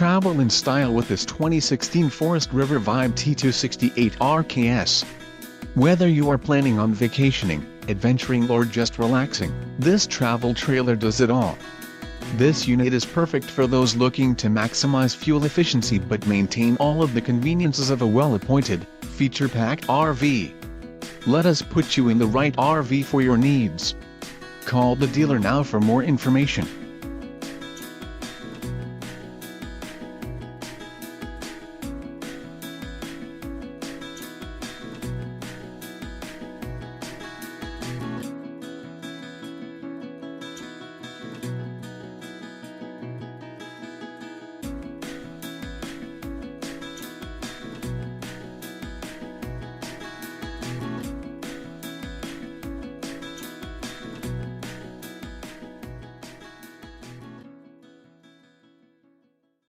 Travel in style with this 2016 Forest River Vibe T268RKS. Whether you are planning on vacationing, adventuring or just relaxing, this travel trailer does it all. This unit is perfect for those looking to maximize fuel efficiency but maintain all of the conveniences of a well-appointed, feature-packed RV. Let us put you in the right RV for your needs. Call the dealer now for more information.